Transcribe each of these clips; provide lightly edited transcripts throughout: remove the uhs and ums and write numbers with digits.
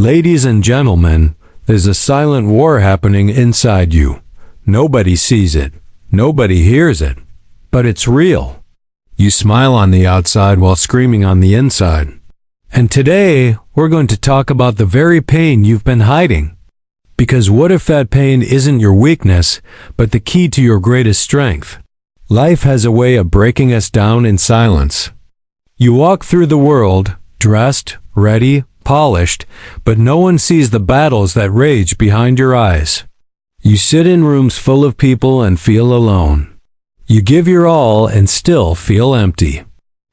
Ladies and gentlemen, there's a silent war happening inside you. Nobody sees it. Nobody hears it. But it's real. You smile on the outside while screaming on the inside. And today, we're going to talk about the very pain you've been hiding. Because what if that pain isn't your weakness, but the key to your greatest strength? Life has a way of breaking us down in silence. You walk through the world, dressed, ready, polished, but no one sees the battles that rage behind your eyes. You sit in rooms full of people and feel alone. You give your all and still feel empty.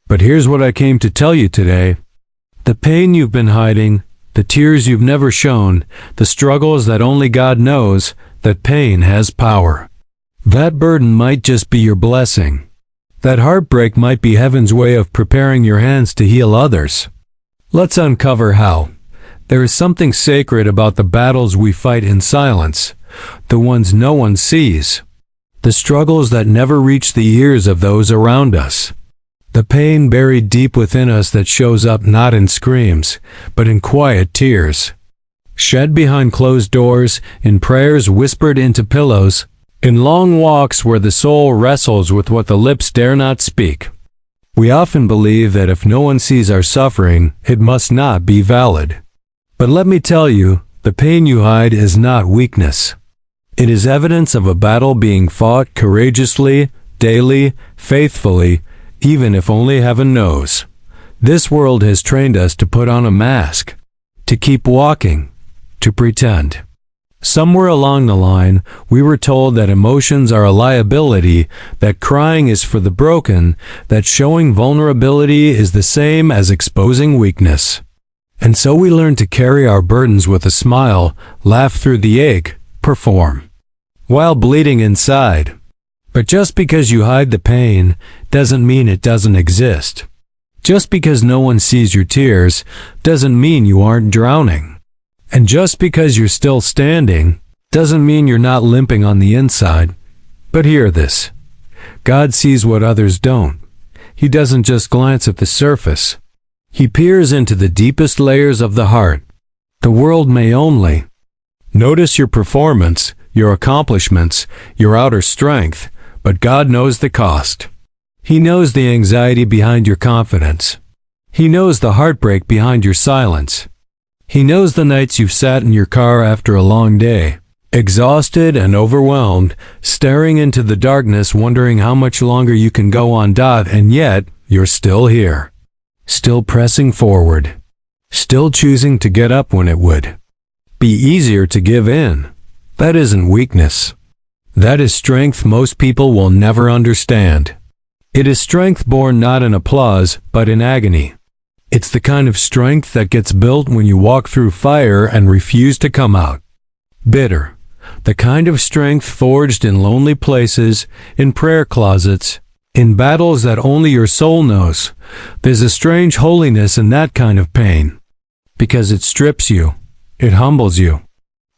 But here's what I came to tell you today. The pain you've been hiding, the tears you've never shown, the struggles that only God knows, that pain has power. That burden might just be your blessing. That heartbreak might be heaven's way of preparing your hands to heal others. Let's uncover how. There is something sacred about the battles we fight in silence, the ones no one sees, the struggles that never reach the ears of those around us, the pain buried deep within us that shows up not in screams, but in quiet tears, shed behind closed doors, in prayers whispered into pillows, in long walks where the soul wrestles with what the lips dare not speak. We often believe that if no one sees our suffering, it must not be valid. But let me tell you, the pain you hide is not weakness. It is evidence of a battle being fought courageously, daily, faithfully, even if only heaven knows. This world has trained us to put on a mask, to keep walking, to pretend. Somewhere along the line, we were told that emotions are a liability, that crying is for the broken, that showing vulnerability is the same as exposing weakness. And so we learned to carry our burdens with a smile, laugh through the ache, perform, while bleeding inside. But just because you hide the pain doesn't mean it doesn't exist. Just because no one sees your tears doesn't mean you aren't drowning. And just because you're still standing doesn't mean you're not limping on the inside. But hear this. God sees what others don't. He doesn't just glance at the surface. He peers into the deepest layers of the heart. The world may only notice your performance, your accomplishments, your outer strength, but God knows the cost. He knows the anxiety behind your confidence. He knows the heartbreak behind your silence. He knows the nights you've sat in your car after a long day, exhausted and overwhelmed, staring into the darkness wondering how much longer you can go on. And yet, you're still here. Still pressing forward. Still choosing to get up when it would be easier to give in. That isn't weakness. That is strength most people will never understand. It is strength born not in applause, but in agony. It's the kind of strength that gets built when you walk through fire and refuse to come out. Bitter. The kind of strength forged in lonely places, in prayer closets, in battles that only your soul knows. There's a strange holiness in that kind of pain. Because it strips you. It humbles you.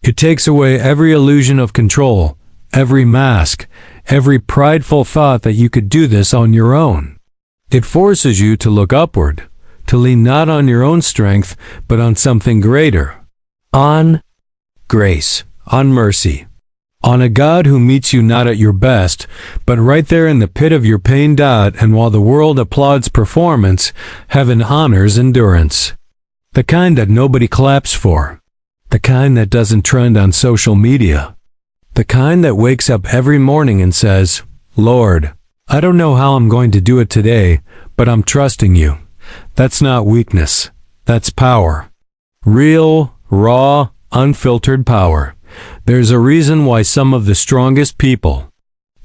It takes away every illusion of control, every mask, every prideful thought that you could do this on your own. It forces you to look upward, to lean not on your own strength, but on something greater. On grace, on mercy, on a God who meets you not at your best, but right there in the pit of your pain. And while the world applauds performance, heaven honors endurance. The kind that nobody claps for. The kind that doesn't trend on social media. The kind that wakes up every morning and says, Lord, I don't know how I'm going to do it today, but I'm trusting you. That's not weakness. That's power. Real, raw, unfiltered power. There's a reason why some of the strongest people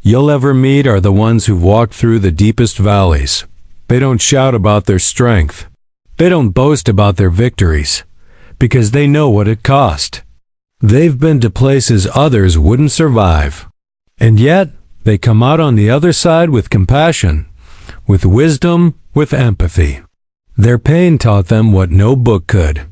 you'll ever meet are the ones who've walked through the deepest valleys. They don't shout about their strength. They don't boast about their victories, because they know what it cost. They've been to places others wouldn't survive. And yet, they come out on the other side with compassion, with wisdom, with empathy. Their pain taught them what no book could.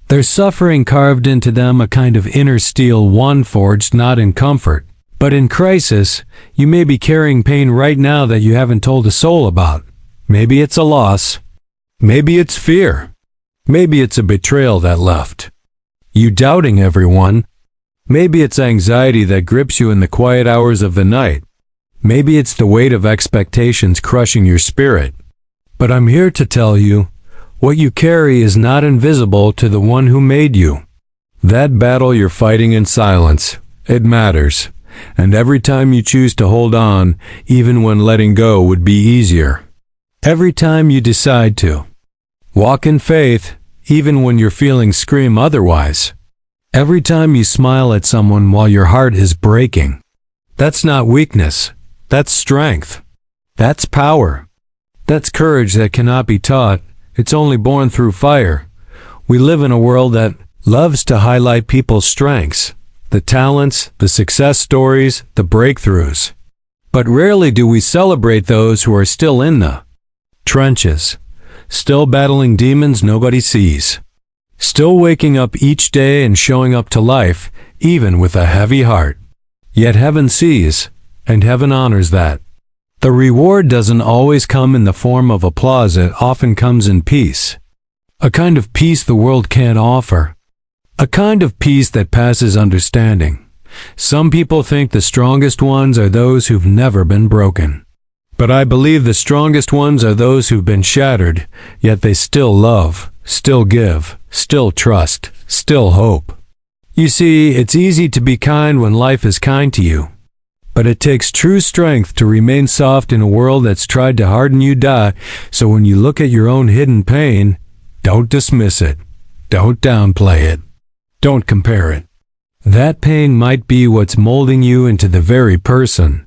Their suffering carved into them a kind of inner steel, one forged not in comfort, but in crisis. You may be carrying pain right now that you haven't told a soul about. Maybe it's a loss. Maybe it's fear. Maybe it's a betrayal that left. You doubting everyone? Maybe it's anxiety that grips you in the quiet hours of the night. Maybe it's the weight of expectations crushing your spirit. But I'm here to tell you, what you carry is not invisible to the one who made you. That battle you're fighting in silence, it matters. And every time you choose to hold on, even when letting go would be easier. Every time you decide to walk in faith, even when your feelings scream otherwise. Every time you smile at someone while your heart is breaking. That's not weakness. That's strength. That's power. That's courage that cannot be taught. It's only born through fire. We live in a world that loves to highlight people's strengths, the talents, the success stories, the breakthroughs. But rarely do we celebrate those who are still in the trenches, still battling demons nobody sees, still waking up each day and showing up to life, even with a heavy heart. Yet heaven sees, and heaven honors that. The reward doesn't always come in the form of applause, it often comes in peace. A kind of peace the world can't offer. A kind of peace that passes understanding. Some people think the strongest ones are those who've never been broken. But I believe the strongest ones are those who've been shattered, yet they still love, still give, still trust, still hope. You see, it's easy to be kind when life is kind to you. But it takes true strength to remain soft in a world that's tried to harden you. So when you look at your own hidden pain, don't dismiss it. Don't downplay it. Don't compare it. That pain might be what's molding you into the very person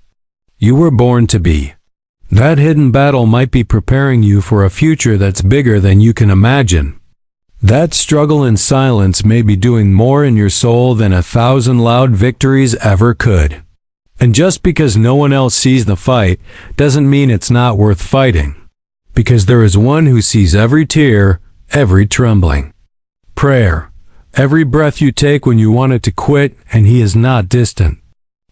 you were born to be. That hidden battle might be preparing you for a future that's bigger than you can imagine. That struggle in silence may be doing more in your soul than 1,000 loud victories ever could. And just because no one else sees the fight doesn't mean it's not worth fighting. Because there is one who sees every tear, every trembling. Prayer. Every breath you take when you wanted to quit, and he is not distant.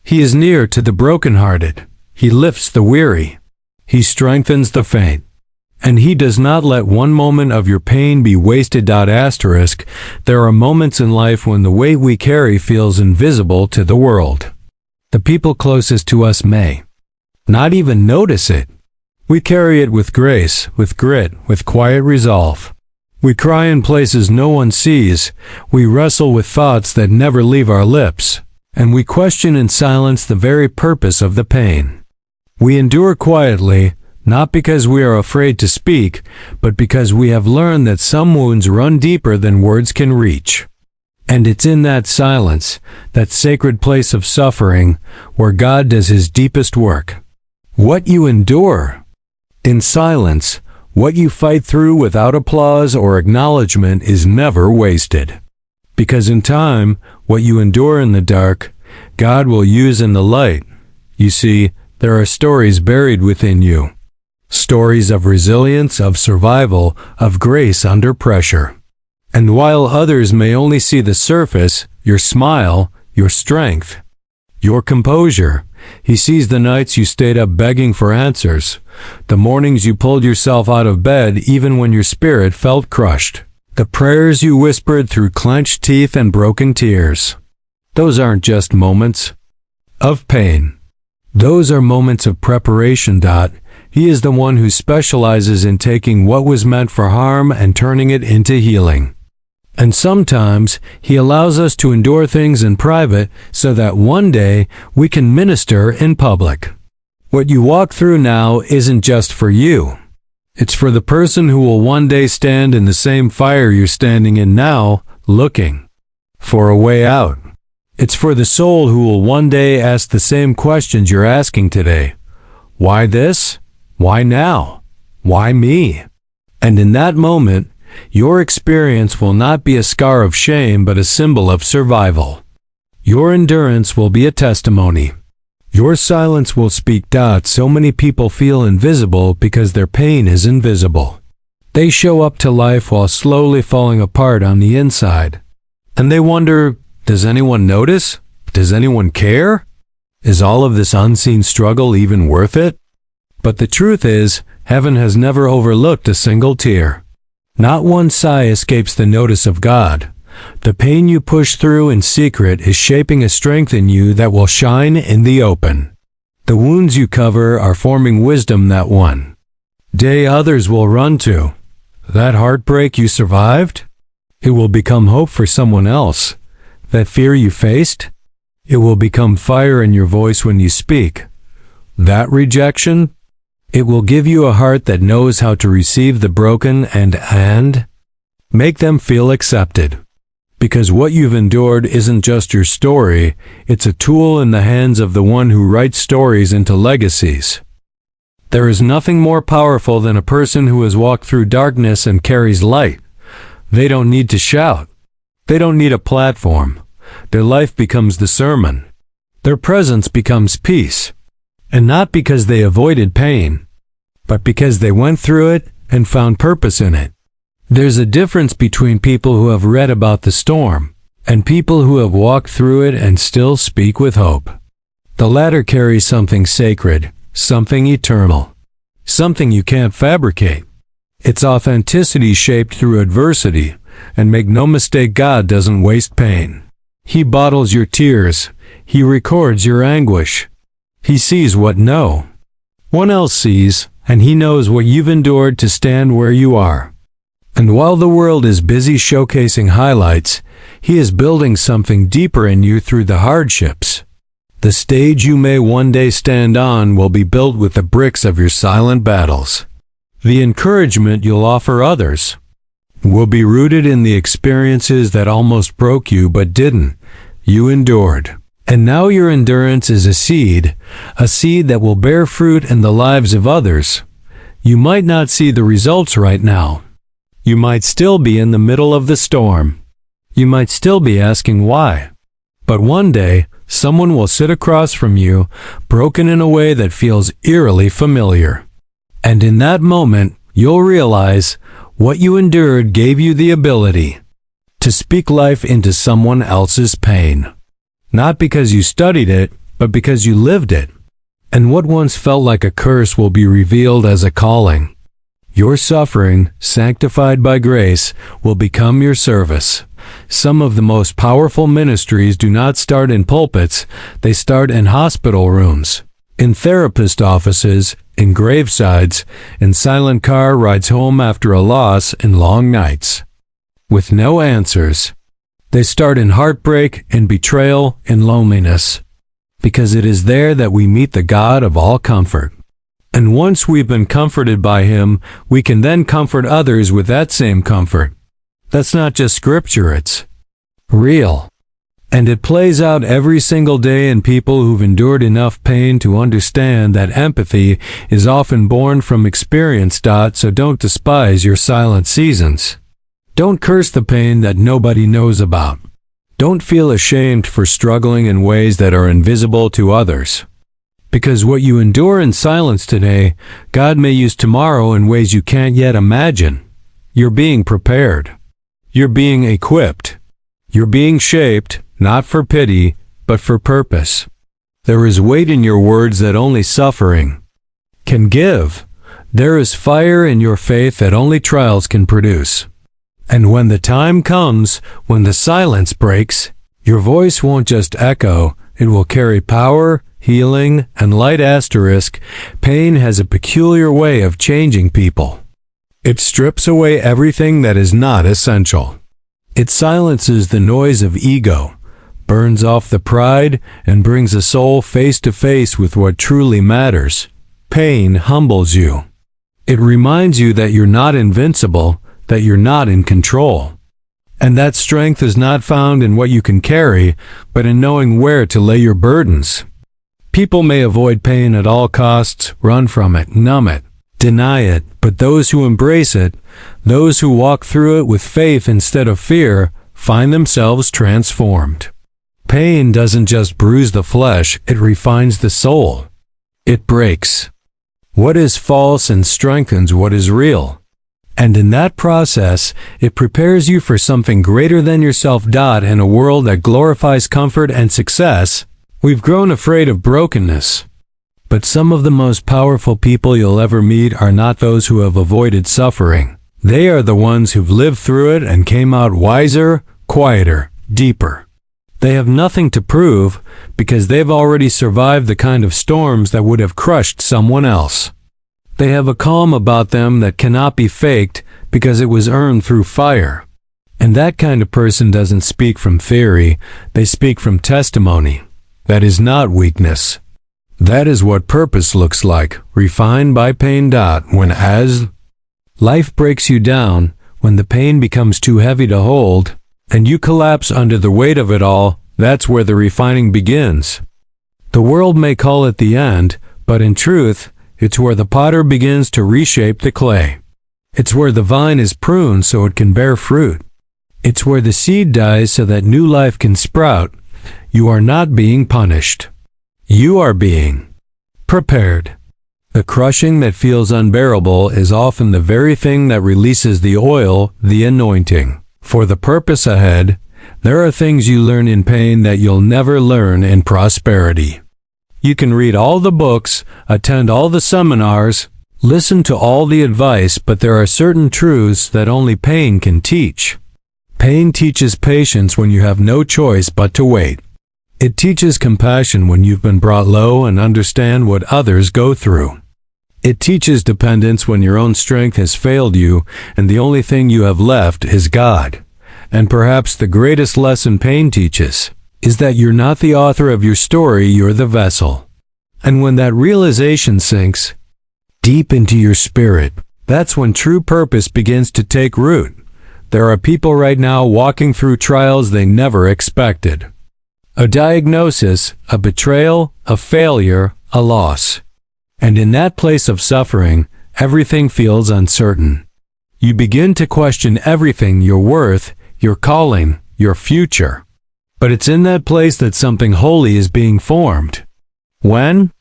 He is near to the brokenhearted. He lifts the weary. He strengthens the faint. And he does not let one moment of your pain be wasted. There are moments in life when the weight we carry feels invisible to the world. The people closest to us may not even notice it. We carry it with grace, with grit, with quiet resolve. We cry in places no one sees. We wrestle with thoughts that never leave our lips. And we question in silence the very purpose of the pain. We endure quietly, not because we are afraid to speak, but because we have learned that some wounds run deeper than words can reach. And it's in that silence, that sacred place of suffering, where God does his deepest work. What you endure in silence, what you fight through without applause or acknowledgement is never wasted. Because in time, what you endure in the dark, God will use in the light. You see, there are stories buried within you. Stories of resilience, of survival, of grace under pressure. And while others may only see the surface, your smile, your strength, your composure, he sees the nights you stayed up begging for answers, the mornings you pulled yourself out of bed even when your spirit felt crushed, the prayers you whispered through clenched teeth and broken tears. Those aren't just moments of pain. Those are moments of preparation. He is the one who specializes in taking what was meant for harm and turning it into healing. And sometimes he allows us to endure things in private so that one day we can minister in public. What you walk through now isn't just for you. It's for the person who will one day stand in the same fire you're standing in now, looking for a way out. It's for the soul who will one day ask the same questions you're asking today. Why this? Why now? Why me? And in that moment, your experience will not be a scar of shame but a symbol of survival. Your endurance will be a testimony. Your silence will speak. So many people feel invisible because their pain is invisible. They show up to life while slowly falling apart on the inside. And they wonder, does anyone notice? Does anyone care? Is all of this unseen struggle even worth it? But the truth is, heaven has never overlooked a single tear. Not one sigh escapes the notice of God. The pain you push through in secret is shaping a strength in you that will shine in the open. The wounds you cover are forming wisdom that one day others will run to. That heartbreak you survived? It will become hope for someone else. That fear you faced? It will become fire in your voice when you speak. That rejection? It will give you a heart that knows how to receive the broken and make them feel accepted. Because what you've endured isn't just your story, it's a tool in the hands of the one who writes stories into legacies. There is nothing more powerful than a person who has walked through darkness and carries light. They don't need to shout. They don't need a platform. Their life becomes the sermon. Their presence becomes peace. And not because they avoided pain, but because they went through it and found purpose in it. There's a difference between people who have read about the storm and people who have walked through it and still speak with hope. The latter carries something sacred, something eternal, something you can't fabricate. It's authenticity shaped through adversity, and make no mistake, God doesn't waste pain. He bottles your tears. He records your anguish. He sees what no one else sees, and He knows what you've endured to stand where you are. And while the world is busy showcasing highlights, He is building something deeper in you through the hardships. The stage you may one day stand on will be built with the bricks of your silent battles. The encouragement you'll offer others will be rooted in the experiences that almost broke you but didn't. You endured. And now your endurance is a seed that will bear fruit in the lives of others. You might not see the results right now. You might still be in the middle of the storm. You might still be asking why. But one day, someone will sit across from you, broken in a way that feels eerily familiar. And in that moment, you'll realize what you endured gave you the ability to speak life into someone else's pain. Not because you studied it, but because you lived it. And what once felt like a curse will be revealed as a calling. Your suffering, sanctified by grace, will become your service. Some of the most powerful ministries do not start in pulpits, they start in hospital rooms, in therapist offices, in gravesides, in silent car rides home after a loss, in long nights. With no answers. They start in heartbreak, in betrayal, in loneliness. Because it is there that we meet the God of all comfort. And once we've been comforted by Him, we can then comfort others with that same comfort. That's not just scripture, it's real. And it plays out every single day in people who've endured enough pain to understand that empathy is often born from experience. So don't despise your silent seasons. Don't curse the pain that nobody knows about. Don't feel ashamed for struggling in ways that are invisible to others. Because what you endure in silence today, God may use tomorrow in ways you can't yet imagine. You're being prepared. You're being equipped. You're being shaped, not for pity, but for purpose. There is weight in your words that only suffering can give. There is fire in your faith that only trials can produce. And when the time comes, when the silence breaks, your voice won't just echo, it will carry power, healing, and light. Pain has a peculiar way of changing people. It strips away everything that is not essential. It silences the noise of ego, burns off the pride, and brings a soul face to face with what truly matters. Pain humbles you. It reminds you that you're not invincible, that you're not in control. And that strength is not found in what you can carry, but in knowing where to lay your burdens. People may avoid pain at all costs, run from it, numb it, deny it, but those who embrace it, those who walk through it with faith instead of fear, find themselves transformed. Pain doesn't just bruise the flesh, it refines the soul. It breaks what is false and strengthens what is real. And in that process, it prepares you for something greater than yourself. In a world that glorifies comfort and success, we've grown afraid of brokenness. But some of the most powerful people you'll ever meet are not those who have avoided suffering. They are the ones who've lived through it and came out wiser, quieter, deeper. They have nothing to prove because they've already survived the kind of storms that would have crushed someone else. They have a calm about them that cannot be faked because it was earned through fire. And that kind of person doesn't speak from theory, they speak from testimony. That is not weakness. That is what purpose looks like, refined by pain. When as life breaks you down, when the pain becomes too heavy to hold, and you collapse under the weight of it all, that's where the refining begins. The world may call it the end, but in truth, it's where the potter begins to reshape the clay. It's where the vine is pruned so it can bear fruit. It's where the seed dies so that new life can sprout. You are not being punished. You are being prepared. The crushing that feels unbearable is often the very thing that releases the oil, the anointing. For the purpose ahead, there are things you learn in pain that you'll never learn in prosperity. You can read all the books, attend all the seminars, listen to all the advice, but there are certain truths that only pain can teach. Pain teaches patience when you have no choice but to wait. It teaches compassion when you've been brought low and understand what others go through. It teaches dependence when your own strength has failed you and the only thing you have left is God. And perhaps the greatest lesson pain teaches is that you're not the author of your story, you're the vessel. And when that realization sinks deep into your spirit, that's when true purpose begins to take root. There are people right now walking through trials they never expected. A diagnosis, a betrayal, a failure, a loss. And in that place of suffering, everything feels uncertain. You begin to question everything, your worth, your calling, your future. But it's in that place that something holy is being formed. When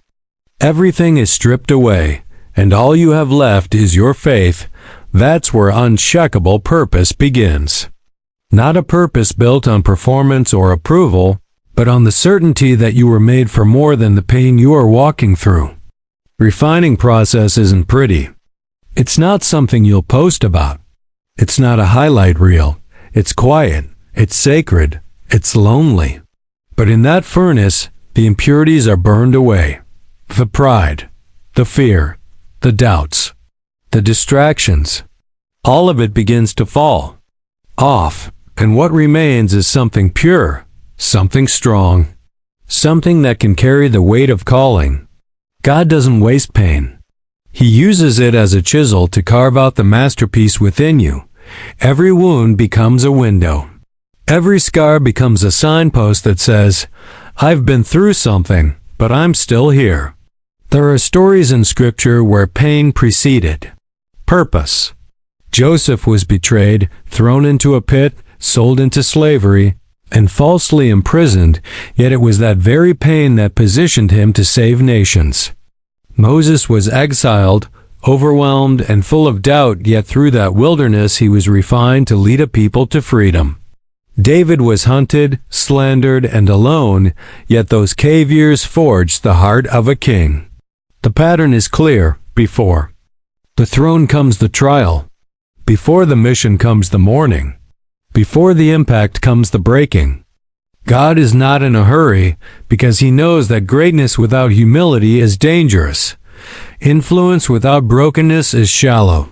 everything is stripped away, and all you have left is your faith, that's where unshakable purpose begins. Not a purpose built on performance or approval, but on the certainty that you were made for more than the pain you are walking through. Refining process isn't pretty. It's not something you'll post about. It's not a highlight reel. It's quiet. It's sacred. It's lonely. But in that furnace, the impurities are burned away. The pride, the fear, the doubts, the distractions, all of it begins to fall off, and what remains is something pure, something strong, something that can carry the weight of calling. God doesn't waste pain. He uses it as a chisel to carve out the masterpiece within you. Every wound becomes a window. Every scar becomes a signpost that says, I've been through something, but I'm still here. There are stories in Scripture where pain preceded purpose. Joseph was betrayed, thrown into a pit, sold into slavery, and falsely imprisoned, yet it was that very pain that positioned him to save nations. Moses was exiled, overwhelmed, and full of doubt, yet through that wilderness he was refined to lead a people to freedom. David was hunted, slandered, and alone, yet those cave years forged the heart of a king. The pattern is clear. Before the throne comes the trial. Before the mission comes the mourning. Before the impact comes the breaking. God is not in a hurry because he knows that greatness without humility is dangerous. Influence without brokenness is shallow.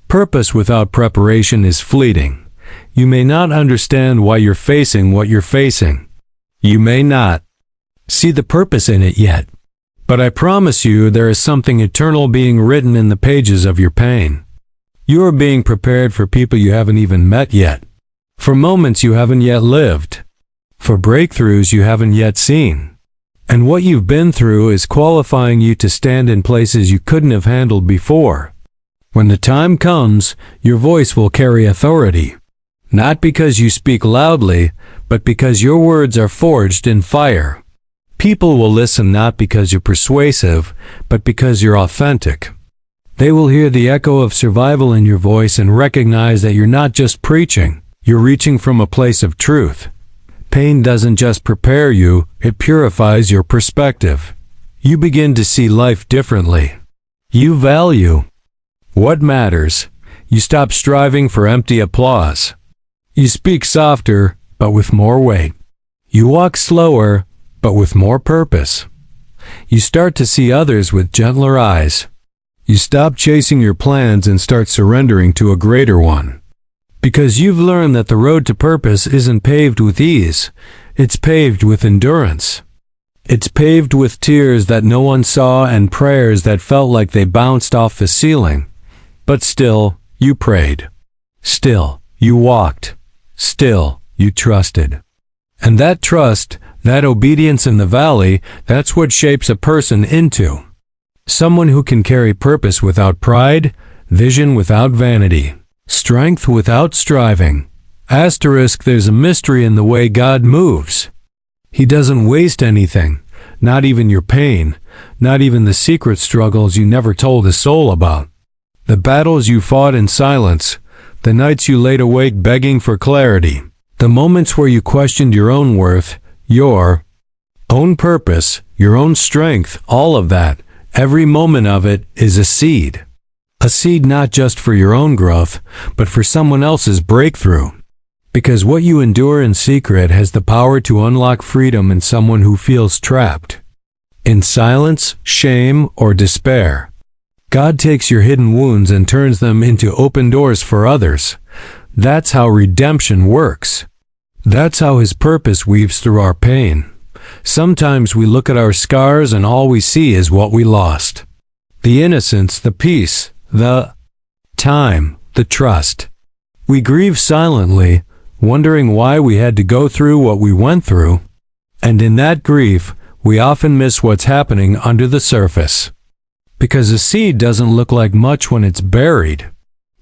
Purpose without preparation is fleeting. You may not understand why you're facing what you're facing. You may not see the purpose in it yet. But I promise you there is something eternal being written in the pages of your pain. You are being prepared for people you haven't even met yet. For moments you haven't yet lived. For breakthroughs you haven't yet seen. And what you've been through is qualifying you to stand in places you couldn't have handled before. When the time comes, your voice will carry authority. Not because you speak loudly, but because your words are forged in fire. People will listen not because you're persuasive, but because you're authentic. They will hear the echo of survival in your voice and recognize that you're not just preaching, you're reaching from a place of truth. Pain doesn't just prepare you, it purifies your perspective. You begin to see life differently. You value what matters. You stop striving for empty applause. You speak softer, but with more weight. You walk slower, but with more purpose. You start to see others with gentler eyes. You stop chasing your plans and start surrendering to a greater one. Because you've learned that the road to purpose isn't paved with ease, it's paved with endurance. It's paved with tears that no one saw and prayers that felt like they bounced off the ceiling. But still, you prayed. Still, you walked. Still, you trusted. And that trust, that obedience in the valley, that's what shapes a person into someone who can carry purpose without pride, vision without vanity, strength without striving. Asterisk, there's a mystery in the way God moves. He doesn't waste anything, not even your pain, not even the secret struggles you never told a soul about. The battles you fought in silence, the nights you laid awake begging for clarity, the moments where you questioned your own worth, your own purpose, your own strength, all of that, every moment of it is a seed. A seed not just for your own growth, but for someone else's breakthrough. Because what you endure in secret has the power to unlock freedom in someone who feels trapped in silence, shame, or despair. God takes your hidden wounds and turns them into open doors for others. That's how redemption works. That's how His purpose weaves through our pain. Sometimes we look at our scars and all we see is what we lost. The innocence, the peace, the time, the trust. We grieve silently, wondering why we had to go through what we went through. And in that grief, we often miss what's happening under the surface. Because a seed doesn't look like much when it's buried.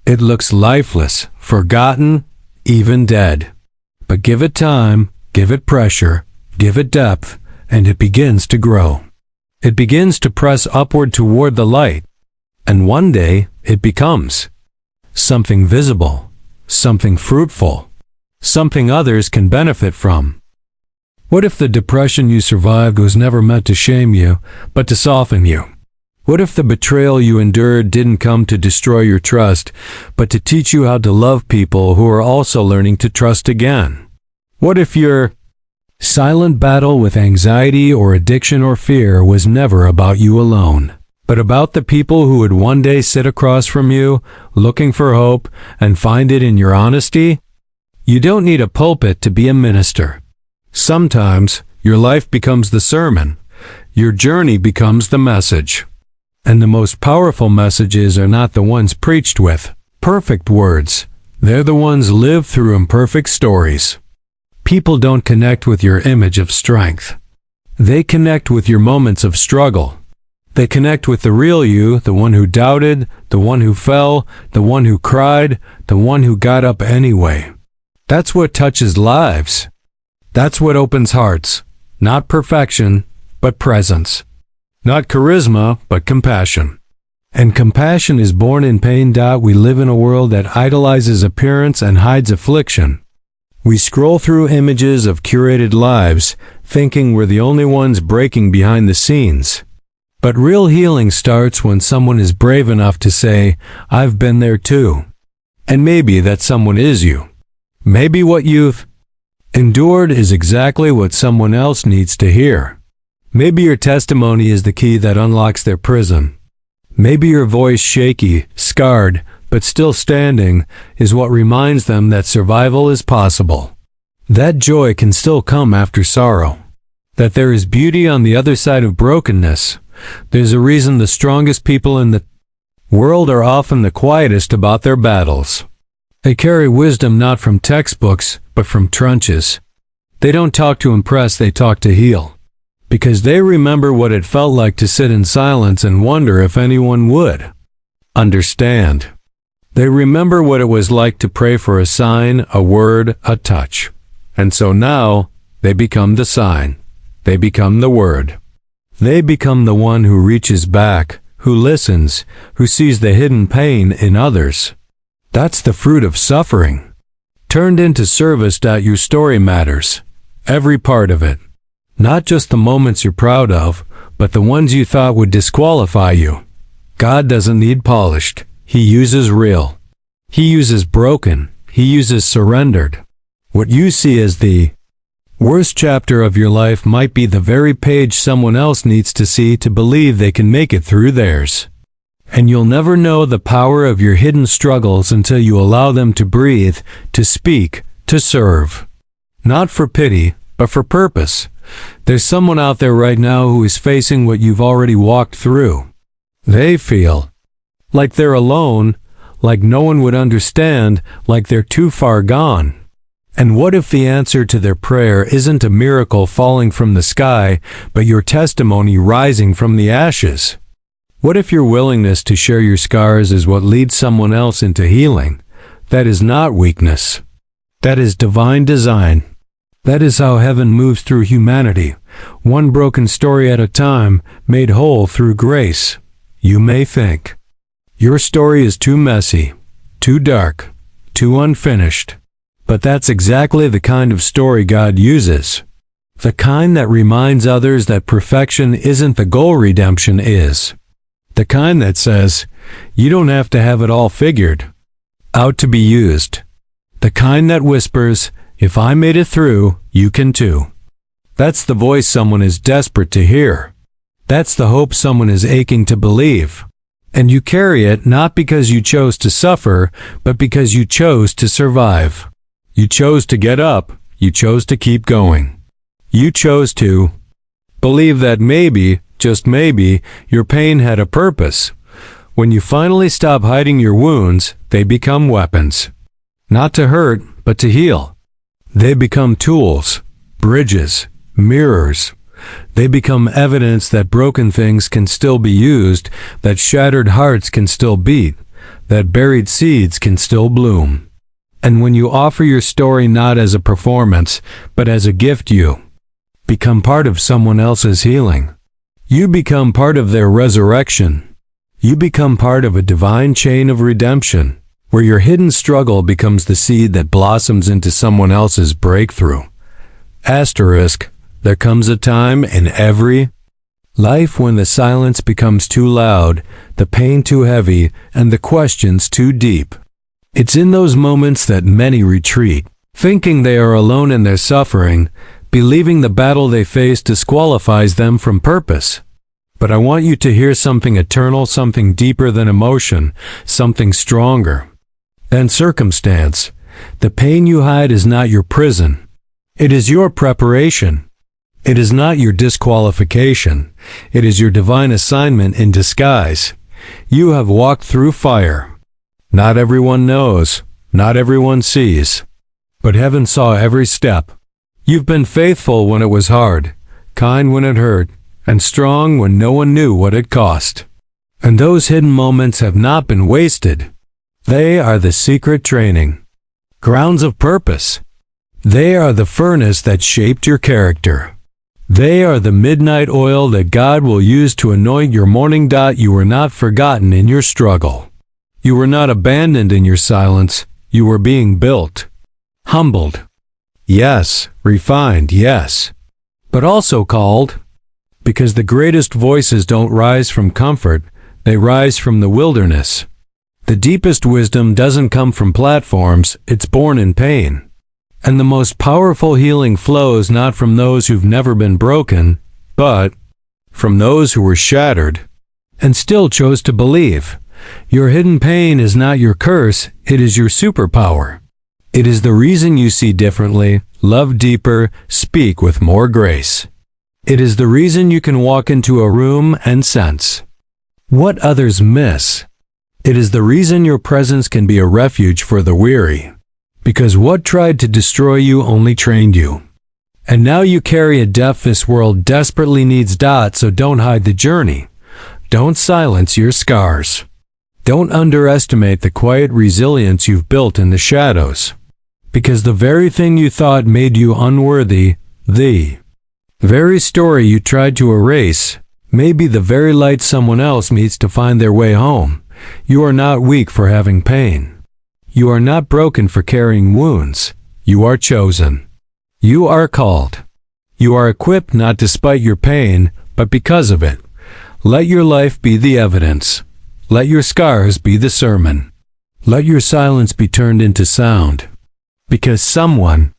It looks lifeless, forgotten, even dead. But give it time, give it pressure, give it depth, and it begins to grow. It begins to press upward toward the light. And one day, it becomes something visible, something fruitful, something others can benefit from. What if the depression you survived was never meant to shame you, but to soften you? What if the betrayal you endured didn't come to destroy your trust, but to teach you how to love people who are also learning to trust again? What if your silent battle with anxiety or addiction or fear was never about you alone, but about the people who would one day sit across from you, looking for hope, and find it in your honesty? You don't need a pulpit to be a minister. Sometimes, your life becomes the sermon. Your journey becomes the message. And the most powerful messages are not the ones preached with perfect words. They're the ones lived through imperfect stories. People don't connect with your image of strength. They connect with your moments of struggle. They connect with the real you, the one who doubted, the one who fell, the one who cried, the one who got up anyway. That's what touches lives. That's what opens hearts. Not perfection, but presence. Not charisma, but compassion. And compassion is born in pain. We live in a world that idolizes appearance and hides affliction. We scroll through images of curated lives, thinking we're the only ones breaking behind the scenes. But real healing starts when someone is brave enough to say, "I've been there too." And maybe that someone is you. Maybe what you've endured is exactly what someone else needs to hear. Maybe your testimony is the key that unlocks their prison. Maybe your voice, shaky, scarred, but still standing, is what reminds them that survival is possible. That joy can still come after sorrow. That there is beauty on the other side of brokenness. There's a reason the strongest people in the world are often the quietest about their battles. They carry wisdom not from textbooks, but from trenches. They don't talk to impress, they talk to heal. Because they remember what it felt like to sit in silence and wonder if anyone would understand. They remember what it was like to pray for a sign, a word, a touch. And so now, they become the sign. They become the word. They become the one who reaches back, who listens, who sees the hidden pain in others. That's the fruit of suffering. Turned into service. Your story matters. Every part of it. Not just the moments you're proud of, but the ones you thought would disqualify you. God doesn't need polished. He uses real. He uses broken. he uses surrendered. What you see as the worst chapter of your life might be the very page someone else needs to see to believe they can make it through theirs. And you'll never know the power of your hidden struggles until you allow them to breathe, to speak, to serve. Not for pity, but for purpose. There's someone out there right now who is facing what you've already walked through. They feel like they're alone, like no one would understand, like they're too far gone. And what if the answer to their prayer isn't a miracle falling from the sky, but your testimony rising from the ashes? What if your willingness to share your scars is what leads someone else into healing? That is not weakness. That is divine design. That is how heaven moves through humanity, one broken story at a time, made whole through grace. You may think your story is too messy, too dark, too unfinished. But that's exactly the kind of story God uses. The kind that reminds others that perfection isn't the goal, redemption is. The kind that says, you don't have to have it all figured out to be used. The kind that whispers, if I made it through, you can too. That's the voice someone is desperate to hear. That's the hope someone is aching to believe. And you carry it not because you chose to suffer, but because you chose to survive. You chose to get up. You chose to keep going. You chose to believe that maybe, just maybe, your pain had a purpose. When you finally stop hiding your wounds, they become weapons. Not to hurt, but to heal. They become tools, bridges, mirrors. They become evidence that broken things can still be used, that shattered hearts can still beat, that buried seeds can still bloom. And when you offer your story not as a performance, but as a gift, you become part of someone else's healing. You become part of their resurrection. You become part of a divine chain of redemption, where your hidden struggle becomes the seed that blossoms into someone else's breakthrough. Asterisk, there comes a time in every life when the silence becomes too loud, the pain too heavy, and the questions too deep. It's in those moments that many retreat, thinking they are alone in their suffering, believing the battle they face disqualifies them from purpose. But I want you to hear something eternal, something deeper than emotion, something stronger than circumstance. The pain you hide is not your prison. It is your preparation. It is not your disqualification. It is your divine assignment in disguise. You have walked through fire. Not everyone knows, not everyone sees, but heaven saw every step. You've been faithful when it was hard, kind when it hurt, and strong when no one knew what it cost. And those hidden moments have not been wasted. They are the secret training grounds of purpose. They are the furnace that shaped your character. They are the midnight oil that God will use to anoint your morning. You were not forgotten in your struggle. You were not abandoned in your silence. You were being built, humbled, yes, refined, yes, but also called, because the greatest voices don't rise from comfort, they rise from the wilderness. The deepest wisdom doesn't come from platforms, it's born in pain. And the most powerful healing flows not from those who've never been broken, but from those who were shattered and still chose to believe. Your hidden pain is not your curse, it is your superpower. It is the reason you see differently, love deeper, speak with more grace. It is the reason you can walk into a room and sense what others miss. It is the reason your presence can be a refuge for the weary. Because what tried to destroy you only trained you. And now you carry a depth this world desperately needs. So don't hide the journey. Don't silence your scars. Don't underestimate the quiet resilience you've built in the shadows. Because the very thing you thought made you unworthy, the very story you tried to erase, may be the very light someone else meets to find their way home. You are not weak for having pain. You are not broken for carrying wounds. You are chosen. You are called. You are equipped not despite your pain, but because of it. Let your life be the evidence. Let your scars be the sermon. Let your silence be turned into sound. Because someone,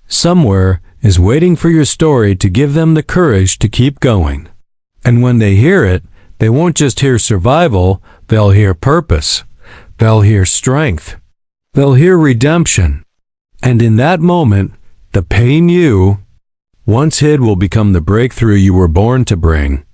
somewhere, is waiting for your story to give them the courage to keep going. And when they hear it, they won't just hear survival, they'll hear purpose. They'll hear strength. They'll hear redemption. And in that moment, the pain you once hid will become the breakthrough you were born to bring.